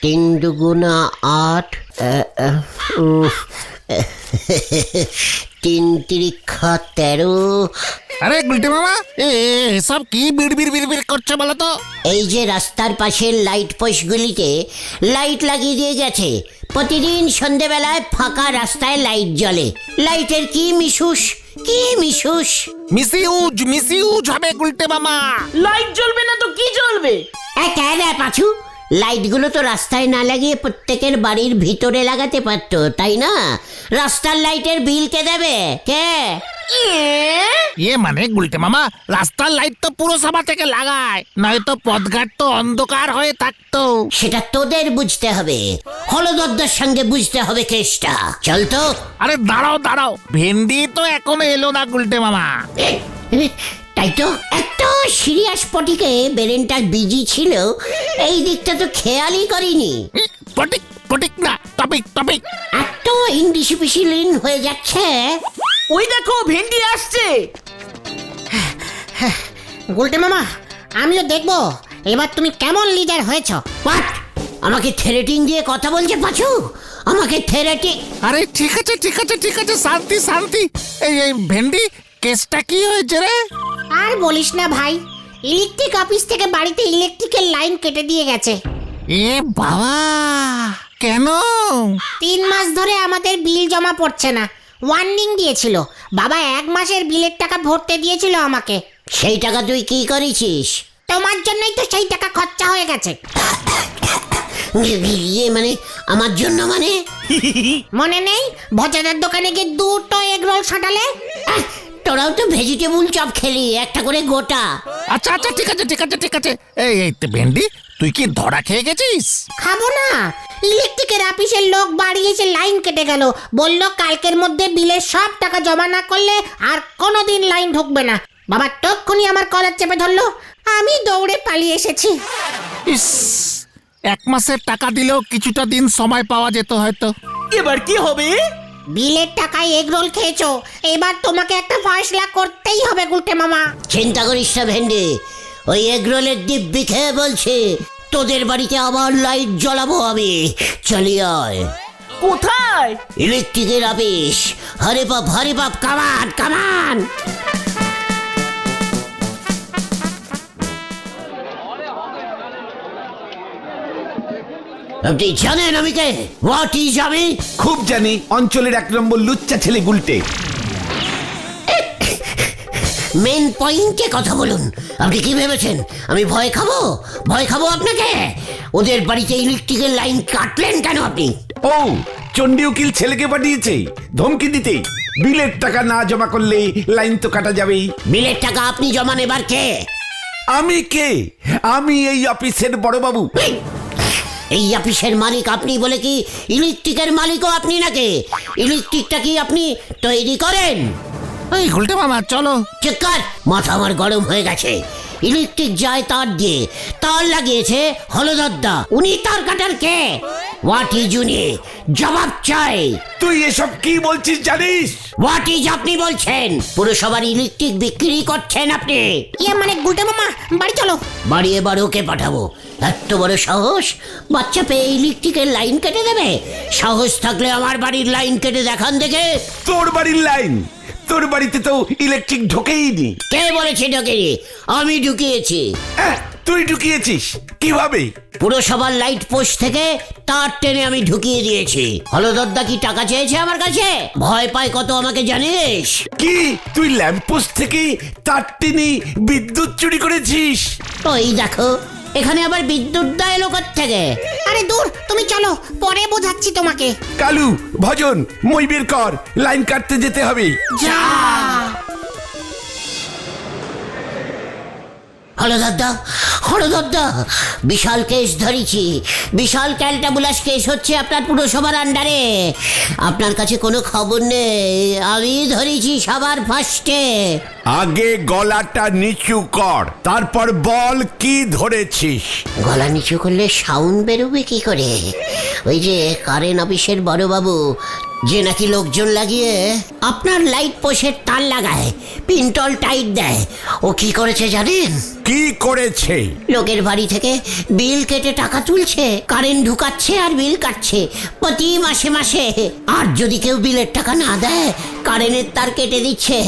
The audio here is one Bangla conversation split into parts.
তিন দুগুণা 8, তিন তিরিক্ষা 13। আরে গুলটে মামা, সব কি বিড় করছে বলো তো? এই যে রাস্তার পাশের লাইট পোস্টগুলিতে লাইট লাগিয়ে দিয়ে গেছে। প্রতিদিন সন্ধেবেলায় ফাঁকা রাস্তায় লাইট জ্বলে। লাইটের কি মিশুস, কি মিশুস। মিসইউজ হবে গুলটে মামা। লাইট জ্বলবে না তো কি জ্বলবে? কেন পাছু, লাইটগুলো তো রাস্তায় না লাগিয়ে প্রত্যেকের বাড়ির ভিতরে লাগাতে পারতো, তাই না? রাস্তার লাইটের বিল কে দেবে? কে? মানে গুলটে মামা, রাস্তার লাইট তো পুরসভা থেকে লাগায়, নয়তো পথঘাট তো অন্ধকার হয়ে থাকতো। সেটা তোদের বুঝতে হবে, হলদদ্দার সঙ্গে বুঝতে হবে কেসটা। চল তো। আরে দাঁড়াও, ভেন্ডি তো এখনো এলো না গুলটে মামা। তাই তো, এত সিরিয়াস পটিকে বেরেনটা বিজি ছিল, এই দিকটা তো খেয়ালই করিনি। পটিক না, টপিক। এত ইনডিসিপ্লিন হয়ে যাচ্ছে। ওই দেখো ভেন্ডি আসছে। গুলটে মামা, আমিও দেখবো এবার তুমি কেমন লিডার হয়েছ। হোয়াট? আমাকে থ্রেটিং দিয়ে কথা বলছে পাছু? আমাকে থ্রেটিং? আরে ঠিক আছে, শান্তি। এই ভেন্ডি, কেসটা কি হয়েছে রে? আর বলিস না ভাই, ইলেকট্রিক অফিস থেকে বাড়িতে ইলেকট্রিকের লাইন কেটে দিয়ে গেছে। এ বাবা, কেন? 3 মাস ধরে আমাদের বিল জমা পড়ছে না, ওয়ার্নিং দিয়েছিল। বাবা 1 মাসের বিলের টাকা ভরতে দিয়েছিল আমাকে। সেই টাকা তুই কি করেছিস? তোমার জন্যই তো সেই টাকা খরচা হয়ে গেছে। ইয়ে মানে আমার জন্য মানে? মনে নেই ভজাদার দোকানে গিয়ে 2টো এগ রোল সাঁটালে? তোরাও তো ভেজিটেবল চপ খেলি, একটা করে গোটা। আচ্ছা ঠিক আছে। এই ভেন্ডি, তুই কি ধরা খেয়ে গেছিস? খাবো না। ইলেকট্রিকের অফিসের লোক বাড়ি এসে লাইন কেটে গেল, বলল কালকের মধ্যে বিলের সব টাকা জমা না করলে আর কোনোদিন লাইন ঢুকবে না। বাবা তক্ষুনি আমার কলার চেপে ধরলো, আমি দৌড়ে পালিয়ে এসেছি। ইস, 1 মাসের টাকা দিলেও কিছুটা দিন সময় পাওয়া যেত হয়তো। এবার কি হবে? বিলের টাকায় এগ রোল খেয়েছো, এবার তোমাকে একটা ফয়সলা করতেই হবে গুলটে মামা। চিন্তা করিস না ভেন্ডি, ওই এগরোলের দিব্যি খেয়ে বলছি তোদের বাড়িতে আবার লাইট জ্বলাবো আমি। চলি আয়। কোথায়? ইলেকট্রিকের অফিস। হরে বাপ, কামান। আপনি জানেন আমি কে? হোয়াট ইজ আমি? খুব জানি, অঞ্চলের 1 নম্বর লুচ্চা ছেলে গুলটে। মেন পয়েন্টে কথা বলুন। আপনি কি ভেবেছেন আমি ভয় খাবো আপনাকে? ওদের বাড়িতে ইলেকট্রিকের লাইন কাটলেন কেন আপনি? ও, চণ্ডী উকিল ছেলেকে পাঠিয়েছে ধমকি দিতে। বিলের টাকা না জমা করলে লাইন তো কাটা যাবেই। বিলের টাকা আপনি জমা নেবার কে? আমি কে? আমি এই অফিসের বড়বাবু। এই অফিসের মালিক আপনি বলে কি ইলেকট্রিকের মালিকও আপনি নাকি? ইলেকট্রিকটা কি আপনি তৈরি করেন? এই গুলটে মামা চলো। চিৎকার! মাথা আমার গরম হয়ে গেছে। ইলেকট্রিক যায় তার দিয়ে, তার লাগিয়েছে হলদদ্দা। উনি তার কাটার কে? হোয়াট ইজ উনি? জবাব চাই। তুই এসব কি বলছিস জানিস? হোয়াট ইজ আপনি বলছেন? পুরসভার ইলেকট্রিক বিক্রি করছেন আপনি? মানে গুলটে মামা, বাড়ি চলো। বাড়ি এবার ওকে পাঠাবো। এত বড় সাহস! বাচ্চা পেয়ে ইলেকট্রিকের লাইন কেটে দেবে? সাহস থাকলে আমার বাড়ির লাইন কেটে দেখান দেখে। তোর বাড়ির লাইন? তোর বাড়িতে তো ইলেকট্রিক ঢোকেইনি। কে বলেছে ঢোকেনি? আমি ঢুকিয়েছি। তুই ঢুকিয়েছিস কিভাবে? পুরসভার লাইট পোস্ট থেকে তার টেনে আমি ঢুকিয়ে দিয়েছি। হলদদ্দা কি টাকা চেয়েছে আমার কাছে? ভয় পায় কত আমাকে জানিস? কি তুই ল্যাম্পপোস্ট থেকে তার টেনে বিদ্যুৎ চুরি করেছিস? ওই দেখো, এখানে আবার বিদ্যুৎ দা এলো থেকে। আরে দূর, তুমি চলো, পরে বোঝাচ্ছি তোমাকে। কালু, ভজন, মই বের কর, লাইন কাটতে যেতে হবে। যা। হলদদ্দা, বিশাল কেস ধরেছি। বিশাল ক্যালটাবুলাস কেস হচ্ছে আপনার পুরসভার আন্ডারে। আপনার কাছে কোনো খবর নেই, আমি ধরেছি সবার ফার্স্টে। আগে গলাটা নিচু কর, তারপর বল কি ধরেছিস। গলা নিচু করলে সাউন্ড বেরোবে কি করে? ওই যে কারেন্ট অফিসের বড়বাবু, যে নাকি লোকজন লাগিয়ে আপনার লাইট পোস্টের তার লাগায়, পিন্টল টাইট দেয়। ও কি করেছে জানেন? কি করেছে? লোকের বাড়ি থেকে বিল কেটে টাকা তুলছে, কারেন্ট ঢুকাচ্ছে আর বিল কাটছে প্রতি মাসে মাসে। আর যদি কেউ বিলের টাকা না দেয়, কারেন্টের তার কেটে দিচ্ছে।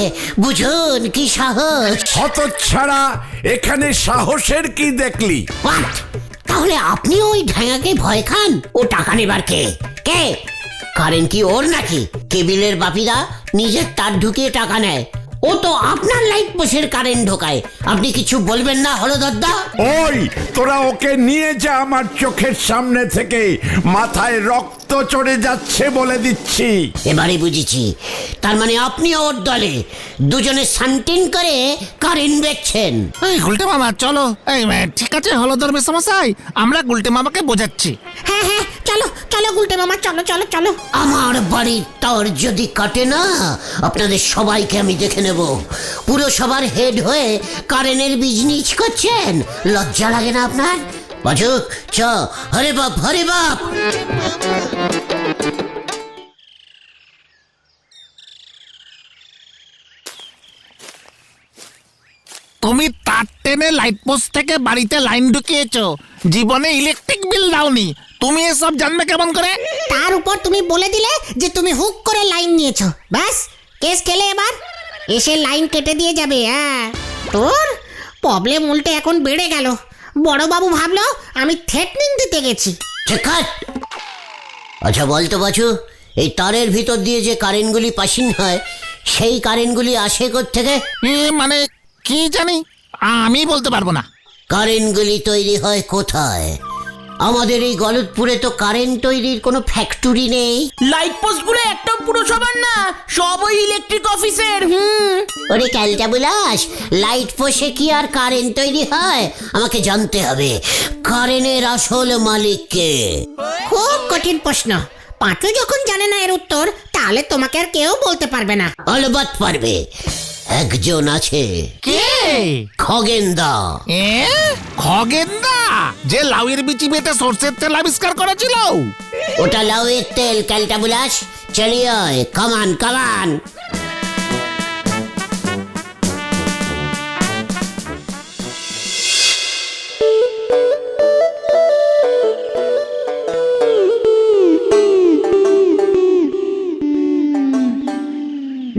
বুঝুন কি সাহস! হতচ্ছাড়া, এখানে সাহসের কি দেখলি? What? তাহলে আপনি ওই ঢাঙাকে ভয় খান? ও টাকা নেবার কে? কে? কারেন্ট কি ওর নাকি? কেবিলের বাপিরা নিজের তার ঢুকিয়ে টাকা নেয়, ও তো আপনার লাইট পোস্টের কারেন্ট ঢোকায়। আপনি কিছু বলবেন না হলদরদা? ওই তোরা ওকে নিয়ে যা আমার চোখের সামনে থেকে, মাথায় রক্ত চড়ে যাচ্ছে বলে দিচ্ছি। এবারে বুঝেছি, তার মানে আপনি ওর দলে দুজনে সান্টিন করে কারেন্ট বেচছেন। এই গুলটে মামা চলো। এই ঠিক আছে হলদর মেসমশাই, আমরা গুলটে মামাকে বোঝাচ্ছি। হ্যাঁ হ্যাঁ, চলো চলো গুলটে মামা, চলো চলো চলো। আমার বাড়ির তার যদি কাটে না, আপনাদের সবাইকে আমি দেখে নেব। পুরসভার হেড হয়ে কারেন্টের বিজনেস করছেন, লজ্জা লাগে না আপনার? বাজু চ, হরে বাপ হরে বাপ। তুমি তার টেনে লাইট পোস্ট থেকে বাড়িতে লাইন ঢুকিয়েছো, জীবনে ইলেকট্রিক বিল দাওনি, তুমি এসব জানবে কেমন করে? তার উপর তুমি বলে দিলে যে তুমি হুক করে লাইন নিয়েছো, ব্যাস কেস খেলে এবার এসে লাইন কেটে দিয়ে যাবে। হ্যাঁ, তোর প্রবলেম উল্টে এখন বেড়ে গেল। বড়বাবু ভাবলো আমি থ্রেটনিং দিতে গেছি। ঠিক আছে। আচ্ছা বলতো বাচু, এই তারের ভিতর দিয়ে যে কারেন্টগুলি পাসিং হয়, সেই কারেন্টগুলি আসে কোত্থেকে? মানে কি জানি, আমি বলতে পারবো না। কারেন্টগুলি তৈরি হয় কোথায়? আমাদের এই গলতপুরে তো কারেন্ট তৈরির কোনো ফ্যাক্টরি নেই। লাইট পোস্ট গুলো একটা পুরসভার না, সব ওই ইলেকট্রিক অফিসের। ওরে ক্যালটা বুলাস, লাইট পোস্টে কি আর কারেন্ট তৈরি হয়? আমাকে জানতে হবে কারেন্টের আসল মালিক কে। খুব কঠিন প্রশ্ন, পাঁচু যখন জানে না এর উত্তর, তাহলে তোমাকে আর কেউ বলতে পারবে না। অলবাত পারবে, একজন আছে। কে? খগেনদা। খগেনদা, যে লাউয়ের বিচি বেটে সর্ষের তেল আবিষ্কার করেছিল? ওটা লাউয়ের তেল ক্যালটা বুলাস। চলিয়ে কামান কামান।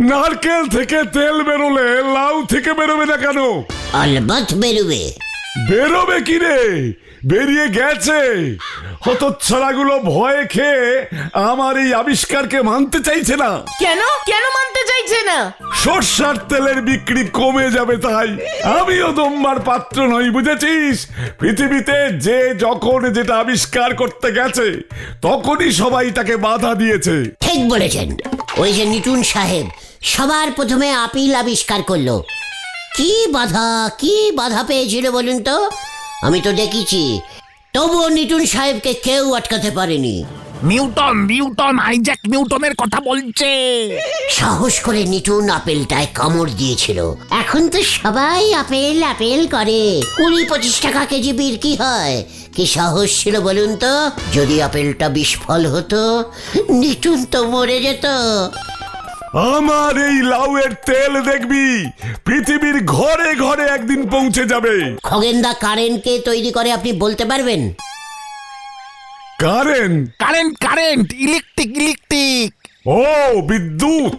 নারকেল থেকে তেল বেরোলে লাউ থেকে বেরোবে না কেন? অলবাত বেরোবে। বেরোবে কি রে? বেরিয়ে গেছে। হতচ্ছাড়াগুলো ভয়ে খেয়ে আমার এই আবিষ্কারকে মানতে চাইছে না। কেন কেন মানতে চাইছে না? সর্ষার তেলের বিক্রি কমে যাবে তাই। আমিও দম্বার পাত্র নই, বুঝেছিস? পৃথিবীতে যে যখন যেটা আবিষ্কার করতে গেছে, তখনই সবাই তাকে বাধা দিয়েছে। ঠিক বলেছেন। ওই যে নিটুন সাহেব সবার প্রথমে আপিল আবিষ্কার করলো। কি বাধা পেয়েছিল বলুন তো? আমি তো দেখেছি, তবুও নিটুন সাহেবকে কেউ আটকাতে পারেনি। নিউটন আইজ্যাক নিউটনের কথা বলছে। সাহস করে নিটুন আপেলটায় কামড় দিয়েছিল। এখন তো সবাই আপেল করে। 20-25 টাকা কেজি বিক্রি হয়। কি সাহস ছিল বলুন তো? যদি আপেলটা বিস্ফল হতো, নিটুন তো মরে যেত। আমার এই লাউয়ের তেল দেখবি পৃথিবীর ঘরে ঘরে একদিন পৌঁছে যাবে। খগেনদা কারেন্টকে তৈরি করে আপনি বলতে পারবেন? Current electric. ও বিদ্যুৎ।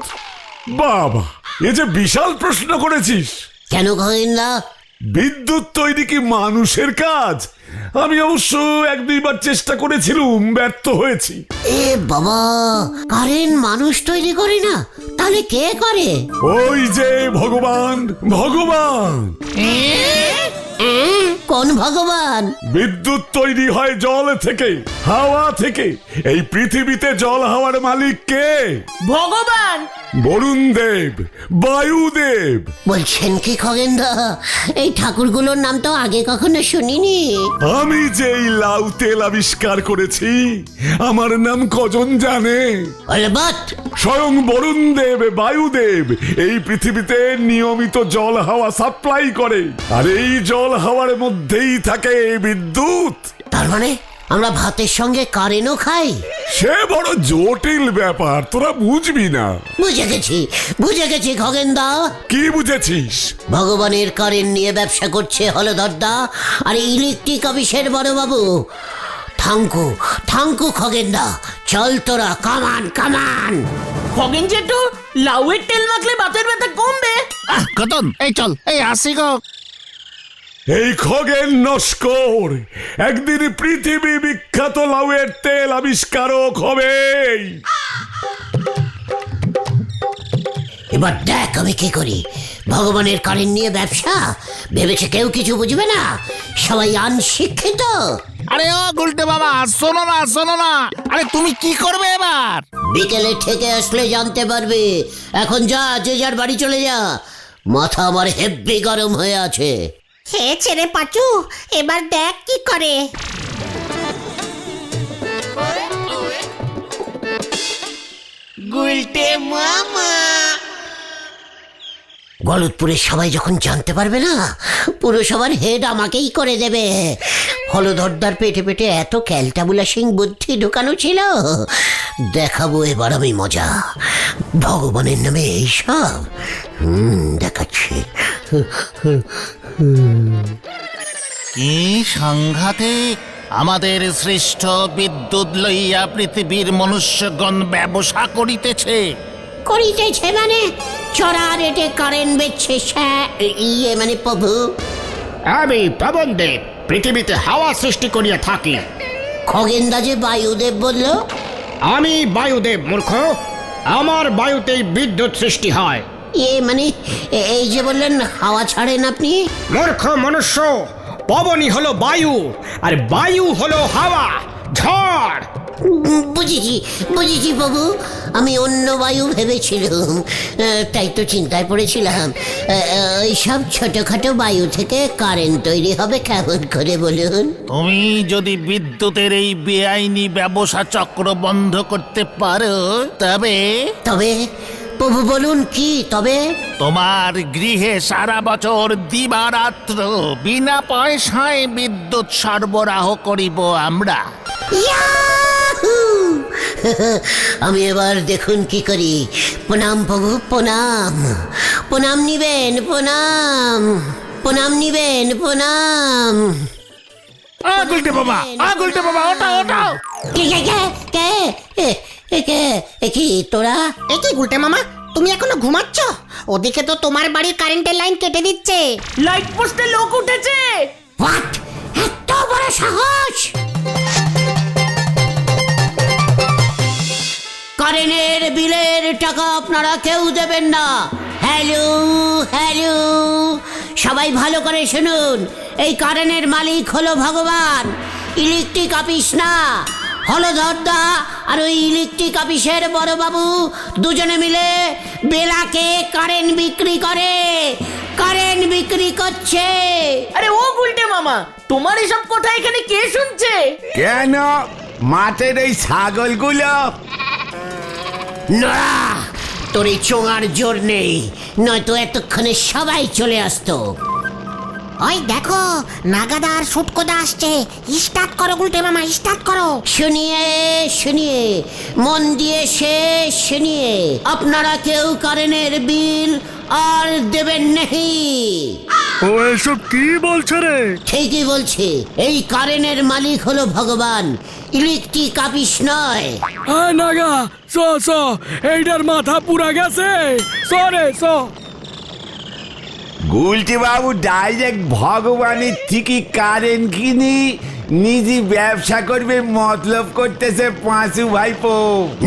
বাবা, এ যে বিশাল প্রশ্ন করেছিস। কেন খগেনদা? বিদ্যুৎ তৈরি কি মানুষের কাজ? আমি অবশ্য 1-2বার চেষ্টা করেছিলাম, ব্যর্থ হয়েছি। এ বাবা, কারেন্ট মানুষ তৈরি করে না, তাহলে কে করে? ওই যে ভগবান। কোন ভগবান? বিদ্যুৎ তৈরি হয় জল থেকে, হাওয়া থেকে। এই পৃথিবীতে জল হাওয়ার মালিক কে? ভগবান। বরুণ দেব, বায়ুদেব। বলছেন কি খগেনদা? এই ঠাকুরগুলোর নাম তো আগে কখনো শুনিনি। আমি যে এই লাউ তেল আবিষ্কার করেছি, আমার নাম কজন জানে? অলবাত। স্বয়ং বরুণ দেব, বায়ুদেব এই পৃথিবীতে নিয়মিত জল হাওয়া সাপ্লাই করে। আর এই জল হাওয়ার মধ্যেই থাকে বিদ্যুৎ। তার মানে আমরা ভাতের সঙ্গে কারেন্টও খাই? সে বড় জটিল ব্যাপার, তোরা বুঝবি না। বুঝে গেছি খগেনদা। কি বুঝেছিস? ভগবানের কারেন্ট নিয়ে ব্যবসা করছে হলধরদা আর ইলেকট্রিক অফিসের বড়বাবু। থাঙ্কু খগেনদা, চল তোরা, কামান। খগেন জেঠু, লাউয়ের তেল মাখলে বাতের ব্যথা কমবে। কতন, এই চল, এই আসি গো। এই খগেন নস্কর একদিন পৃথিবী বিখ্যাত লাউয়ের তেল আবিষ্কারক হবে। এবার দেখ আমি কি করি। ভগবানের কারেন্ট নিয়ে ব্যবসা ভেবেছে কেউ কিছু বুঝবে না, সবাই অনশিক্ষিত। আরে ও গুলটে বাবা, শোনো না। আরে তুমি কি করবে এবার? বিকেলে ঠেকে আসলে জানতে পারবে। এখন যা, যে যার বাড়ি চলে যা। মাথা আমার হেব্বি গরম হয়ে আছে। হে ছেড়ে পাচু, এবার দেখ কি করে। গলতপুরের সবাই যখন জানতে পারবে না, পুরসভার হেড আমাকেই করে দেবে। হলধরদার পেটে এত ক্যালটাবুলাসিং বুদ্ধি ঢুকানো ছিল। দেখাবো এবার আমি মজা। ভগবানের নামে এইসব দেখাচ্ছি। কি সাংঘাতিক! আমাদের শ্রেষ্ঠ বিদ্যুৎ লইয়া পৃথিবীর মনুষ্যগণ ব্যবসা করিতেছে মানে চড়া রেটে কারেন্ট বেচছে মানে প্রভু। আমি পবনদেব পৃথিবীতে হাওয়া সৃষ্টি করিয়া থাকি। খগেনদা যে বায়ুদেব বলল। আমি বায়ুদেব মূর্খ, আমার বায়ুতেই বিদ্যুৎ সৃষ্টি হয়। মানে এই যে বললেন হাওয়া ছাড়েন আপনি। মূর্খ মনুষ্য, পবনই হলো বায়ু আর বায়ু হলো হাওয়া, ঝড়। বুঝেছি প্রভু, আমি অন্য বায়ু ভেবেছিলাম, তাই তো চিন্তায় পড়েছিলাম। এইসব ছোটখাটো বায়ু থেকে কারেন্ট তৈরি হবে কেমন করে বলুন? তুমি যদি বিদ্যুতের এই বেআইনি ব্যবসা চক্র বন্ধ করতে পারো তবে প্রভু বলুন কি তবে? তোমার গৃহে সারা বছর দিবারাত্র বিনা পয়সায় বিদ্যুৎ সরবরাহ করিব আমরা। ইয়াহু! আমি এবার দেখুন কি করি। প্রণাম প্রভু, প্রণাম নিবেন, প্রণাম। গুলটে বাবা, ওটা কি তোরা? এ কি গুলটে মামা, তুমি এখনো ঘুমাচ্ছ? ওদিকে তো তোমার বাড়ির কারেন্টের লাইন কেটে দিচ্ছে। লাইট পোস্টে লোক উঠেছে। হোয়াট? এত বড় সাহস! কারেন্টের বিলের টাকা আপনারা কেউ দেবেন না। হ্যালো, সবাই ভালো করে শুনুন। এই কারেন্টের মালিক হলো ভগবান, ইলেকট্রিক অফিস না। হলধরদা আর ওই ইলেকট্রিক অফিসের বড়বাবু দুজনে মিলে বেলাকে কারেন্ট বিক্রি করছে। আরে ও গুলটে মামা, তোমার এসব কথা এখানে কে শুনছে? কেন মাঠের এই ছাগলগুলো? না, তোর এই চোঙার জোর নেই, নয়তো এতক্ষণে সবাই চলে আসতো। ওই দেখো, নাগাদা আর সুটকোদা আসছে। স্টার্ট করো গুলটে মামা, স্টার্ট করো। শুনিয়ে মন দিয়ে শুনিয়ে, আপনারা কেউ কারেন্টের বিল আর দেবেন নেই। ও এসব কি বলছে রে? ঠিকই বলছে, এই কারেন্টের মালিক হলো ভগবান, ইলেকট্রিক অফিস নয়। নাগা স এইটার মাথা পুরা গেছে। সরে গুলটি বাবু ডাইরেক্ট ভগবানের থেকে কারেন্ট কিনি নিজে ব্যবসা করবে মতলব করতেছে পাঁচু ভাইপো।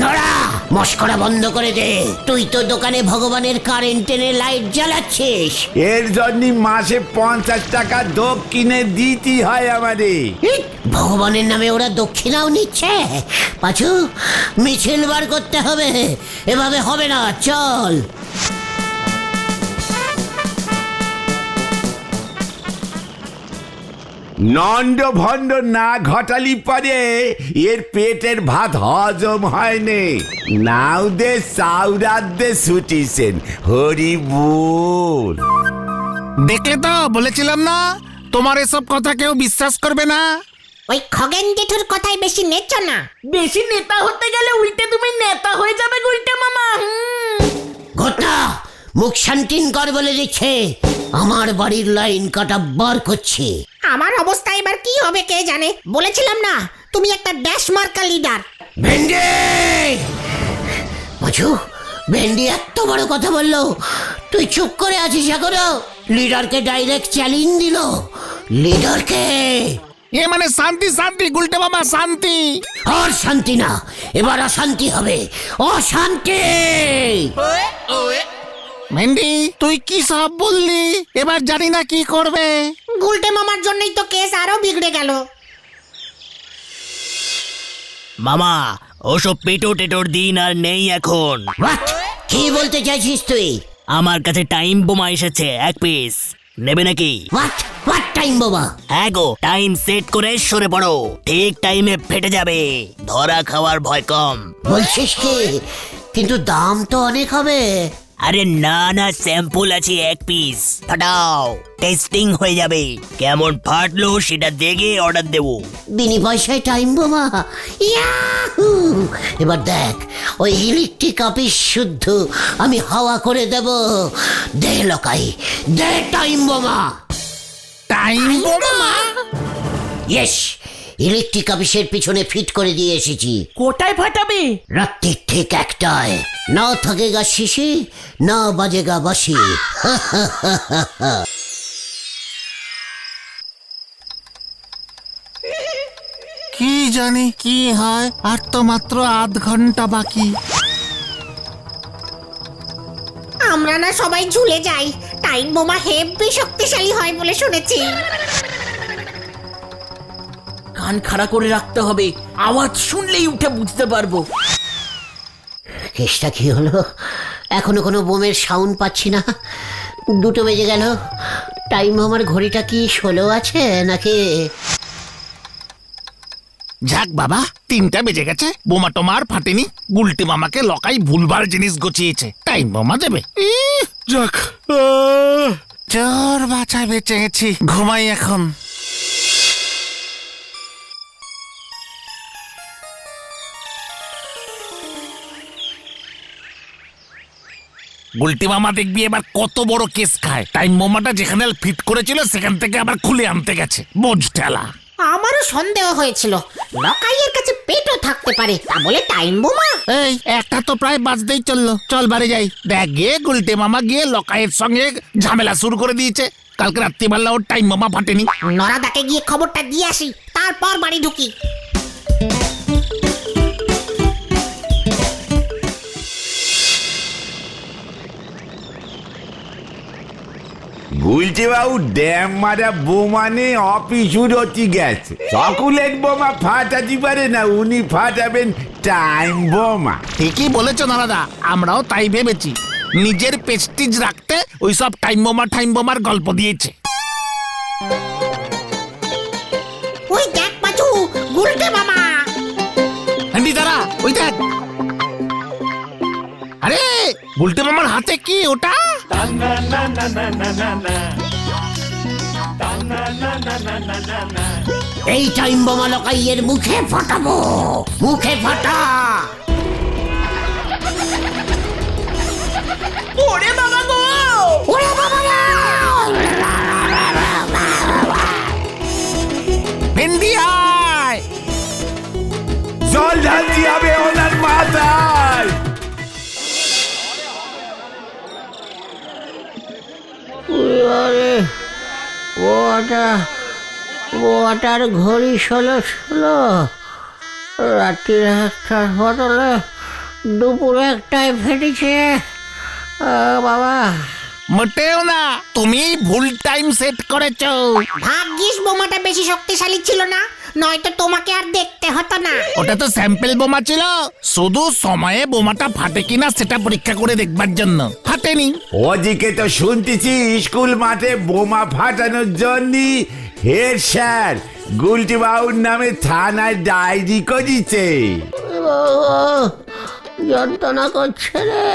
নড়া, মস্করা বন্ধ করে দে। তুই তো দোকানে ভগবানের কারেন্ট এনে লাইট জ্বালাচ্ছিস। এর জন্য মাসে 50 টাকা দক্ষিণে দিতে হয় আমাদের। ভগবানের নামে ওরা দক্ষিণাও নিচ্ছে। পাঁচু, মিছিল বার করতে হবে, এভাবে হবে না, চল। নন্দ ভন্ড না ঘটালি পরে এর পেটের ভাত হজম হয়নি। নাও দে সাউরাত দে ছুটিছেন, হরি বল। দেখলে তো, বলেছিলাম না তোমার এসব কথা কেউ বিশ্বাস করবে না। ওই খগেন জেঠুর কথাই বেশি নেচ্ছ না। বেশি নেতা হতে গেলে উল্টে তুমি নেতা হয়ে যাবে গুলটে মামা। ঘটনা মুখ শান্তিন কর বলে দিচ্ছে, আমার বাড়ির লাইন কাটা বার করছে। আমার অবস্থা এবার কি হবে কে জানে। বলেছিলাম না তুমি একটা ড্যাশ মার্কা লিডার। ভেন্ডি পাঁচু, ভেন্ডি এত বড় কথা বললো, তুই চুপ করে আছিস এখনো? লিডারকে ডাইরেক্ট চ্যালেঞ্জ দিল। লিডারকে এ মানে শান্তি শান্তি গুলটে মামা শান্তি। আর শান্তি না, এবার অশান্তি হবে, অশান্তি। ভেন্ডি তুই কি সব বললি? এবার জানি না কি করবে। গুলটে মামার জন্যই তো কেস আরো বিগড়ে গেল। মামা ওসব পেটো টেটোর দিন আর নেই এখন। What? কি বলতে চাইছিস তুই? আমার কাছে টাইম বোমা এসেছে 1 পিস, নেবে নাকি? হোয়াট টাইম বাবা? হ্যাঁ গো, টাইম সেট করে সরে পড়ো, ঠিক টাইমে ফেটে যাবে, ধরা খাওয়ার ভয় কম। বলছিস কি? কিন্তু দাম তো অনেক হবে। আরে না না, স্যাম্পল আছে 1 পিস, ফাটাও, টেস্টিং হয়ে যাবে, কেমন ফাটলো সেটা দেখে অর্ডার দেবো। বিনি পয়সায় টাইম বোমা, ইয়াহু! এবার দেখ ওই ইলেকট্রিক অফিস শুদ্ধ আমি হাওয়া করে দেব। দে লোকাই, দে টাইম বোমা। টাইম বোমা? ইয়েস, ইলেকট্রিক অফিসের পিছনে ফিট করে দিয়ে এসেছি। কোথায় ফাটাবে? রাত্রির ঠিক 1টায়। না থাকেগা শিশি, না বাজেগা বাসি। কি জানি কি হয়, আর তো মাত্র আধ ঘন্টা বাকি। আমরা না সবাই ঝুলে যাই, টাইম বোমা হেব্বি শক্তিশালী হয় বলে শুনেছি। কান খাড়া করে রাখতে হবে, আওয়াজ শুনলেই উঠে বুঝতে পারবো। কেসটা কি হলো? এখনো কোনো বোমের সাউন্ড পাচ্ছি না। 2টো বেজে গেল। টাইম আমার ঘড়িটা কি 16 আছে নাকি? যাক বাবা, 3টা বেজে গেছে, বোমা টোমার ফাটেনি। গুলটি মামাকে লকাই ভুলবার জিনিস গছিয়েছে, টাইম বোমা দেবে। যাক চোর বাঁচায় বেঁচে গেছি, ঘুমাই এখন। গুলটি মামা দেখবি এবার কত বড় কেস খায়। টাইম বোমাটা যেখানে ফিট করেছিল সেখান থেকে আবার খুলে আনতে গেছে, বোঝ ঠেলা। আমারও সন্দেহ হয়েছিল লকাইয়ের কাছে পেটও থাকতে পারে, তা বলে টাইম বোমা। এই একটা তো প্রায় বাজতেই চললো, চল বাড়ি যাই। দেখ গিয়ে গুলটে মামা গিয়ে লকাইয়ের সঙ্গে ঝামেলা শুরু করে দিয়েছে। কালকে রাত্রিবেলা ওর টাইম বোমা ফাটেনি। নরাদাকে গিয়ে খবরটা দিয়ে আসি, তারপর বাড়ি ঢুকি। গুলছে বাবু ড্যাম মারা বোমা নিয়ে অফিস উড়তি গেছে। চকোলেট বোমা ফাটাতে পারে না, উনি ফাটাবেন টাইম বোমা। ঠিকই বলেছো দাদা, আমরাও তাই ভেবেছি। নিজের প্রেস্টিজ রাখতে ওইসব টাইম বোমার গল্প দিয়েছে। ওই দেখ পাচু, গুলটে মামা। হ্যান্ডি দাঁড়া, ওই দেখ। আরে গুলটে মামার হাতে কি ওটা? এই টাইম বোমা লকাইয়ের মুখে ফাটাবো, মুখে ফাটা। ওরে বাবা গো, ওরে বাবা রে! ভেন্ডি আয়! জল ঢালতে হবে ওনার মাথায়। ওটার ঘড়ি 16 রাত্রির 1টার বদলে দুপুর 1টায় ফেটেছে। বাবা, মোটেও না, তুমি ভুল টাইম সেট করেছো। ভাগ্যিস বোমাটা বেশি শক্তিশালী ছিল না, নয়তো তোমাকে আর দেখতে হতো না। ওটা তো স্যাম্পল বোমা ছিল, শুধু সময়ে বোমাটা ফাটে কিনা সেটা পরীক্ষা করে দেখবার জন্য। ফাটেনি। ওদিকে তো শুনতেছি স্কুল মাঠে বোমা ফাটানোর জন্য হেড স্যার গুলটি বাবুর নামে থানায় ডায়েরি করেছে। যন্ত্রণা করছে রে।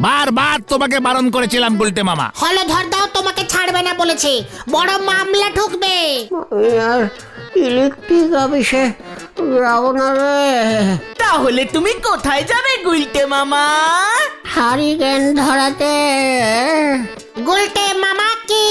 বারবার তোমাকে বারণ করেছিলাম গুলটে মামা। হলধর দাও তোমাকে ছাড়বে না বলেছে, বড় মামলা ঠুকবে। আমি আর ইলেকট্রিক অফিসে যাবো না রে। তাহলে তুমি কোথায় যাবে গুলটে মামা? হারিকেন ধরাতে। গুলটে মামা কি